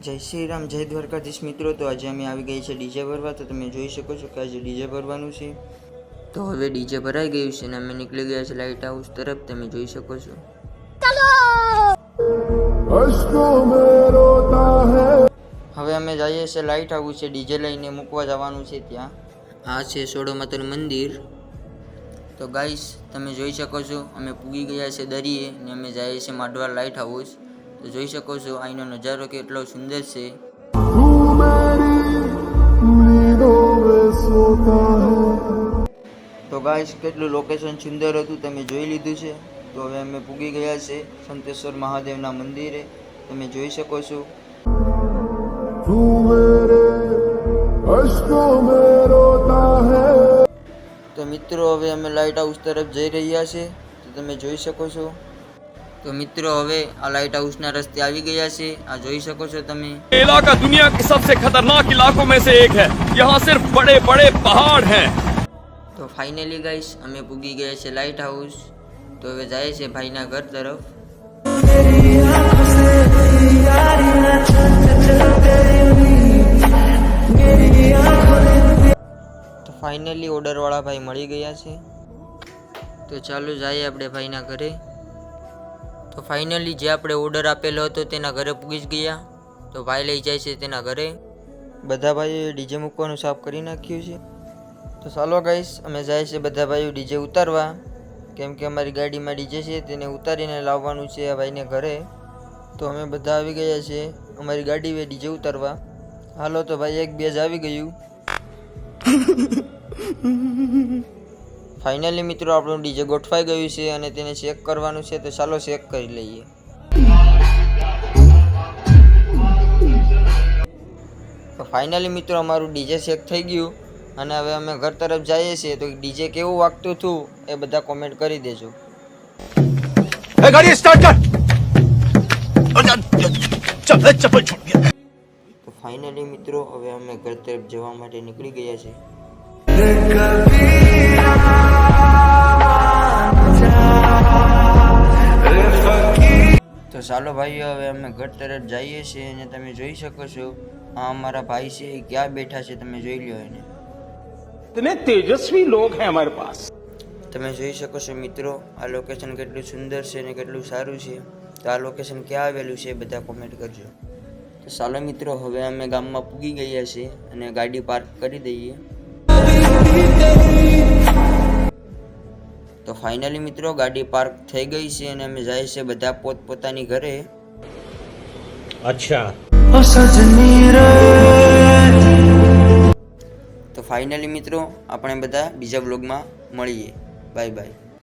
જય શ્રી રામ, જય દ્વારકાધીશ મિત્રો। તો આજે અમે આવી ગઈ છે ડીજે ભરવા। તો તમે જોઈ શકો છો કે આજે ડીજે ભરવાનું છે। તો હવે ડીજે ભરાઈ ગયું છે અને અમે નીકળી ગયા છે લાઇટ હાઉસ તરફ। તમે જોઈ શકો છો। હવે અમે જઈએ છીએ લાઇટ હાઉસ છે, ડીજે લઈને મૂકવા જવાનું છે ત્યાં। આ છે સોડો માતાનું મંદિર। તો ગાઈસ તમે જોઈ શકો છો અમે પૂગી ગયા છે દરિયે ને અમે જઈએ છીએ માડવા લાઇટ હાઉસ। તો જોઈ શકો છો અહીંનો નજારો કેટલો સુંદર છે। તો ગાઈસ કેટલું લોકેશન સુંદર હતું તમે જોઈ લીધું છે। તો હવે અમે પૂગી ગયા છે સંતેશ્વર મહાદેવના મંદિરે। તમે જોઈ શકો છો। તો મિત્રો હવે અમે લાઇટ હાઉસ તરફ જઈ રહ્યા છે। તો તમે જોઈ શકો છો। तो मित्रों हवे आ लाइट हाउस ना रस्ते आ गया से। आ जोई सको छो तमे इलाका दुनिया के सबसे खतरनाक इलाकों में से एक है। यहाँ सिर्फ बड़े बड़े पहाड़ हैं। तो फाइनली गाइस हमें पुगी गए छे लाइट हाउस। तो हवे जाए छे भाई ना घर तरफ। तो फाइनली ऑर्डर वाला भाई मળી ગયા છે। तो ચાલો जाए આપણે ભાઈ ના ઘરે। तो फाइनली जे આપણે ઓર્ડર આપેલો હતો તેના ઘરે પૂગી ગયા। તો ભાઈ લઈ જાય છે તેના ઘરે। બધા ભાઈઓ ડીજે મૂકવાનું સાફ કરી નાખ્યું છે। તો ચાલો ગાઈસ અમે જાય છે બધા ભાઈઓ ડીજે ઉતારવા, કેમ કે અમારી ગાડીમાં ડીજે છે તેને ઉતારીને લાવવાનું છે આ ભાઈને ઘરે। તો અમે બધા આવી ગયા છે અમારી ગાડીએ ડીજે ઉતારવા। હાલો તો ભાઈ એક બેજ આવી ગયું। फाइनली मित्रों આપણું ડીજે ગોઠવાઈ ગયું છે અને તેને ચેક કરવાનું છે। તો ચાલો ચેક કરી લઈએ। તો फाइनली मित्रों અમારું ડીજે ચેક થઈ ગયું અને હવે અમે ઘર તરફ જઈએ છીએ। તો ડીજે કેવું વાગતું હતું એ બધા કોમેન્ટ કરી દેજો। ए गाड़ी स्टार्ट कर। चप्पल छूट गया। तो फाइनली मित्रों હવે અમે ઘર તરફ જવા માટે નીકળી ગયા છે। तो ચાલો ભાઈઓ હવે અમે ઘર તરફ જઈએ છીએ અને તમે જોઈ શકો છો આ અમારા ભાઈ છે ક્યાં બેઠા છે તમે જોઈ લ્યો એને। इतने तेजस्वी लोग हैं हमारे पास। તમે જોઈ શકો છો મિત્રો આ લોકેશન કેટલું સુંદર છે અને કેટલું સારું છે। તો આ લોકેશન ક્યાં આવેલું છે બધા કોમેન્ટ કરજો। તો ચાલો મિત્રો હવે અમે ગામમાં પૂગી ગયા છે અને ગાડી પાર્ક કરી દઈએ। તો फाइनली मित्रों गाड़ी पार्क થઈ ગઈ છે અને અમે જાય છે બધા પોતપોતાની ઘરે। अच्छा तो फाइनली मित्रों આપણે બધા બીજા બ્લોગમાં મળીએ। Bye bye.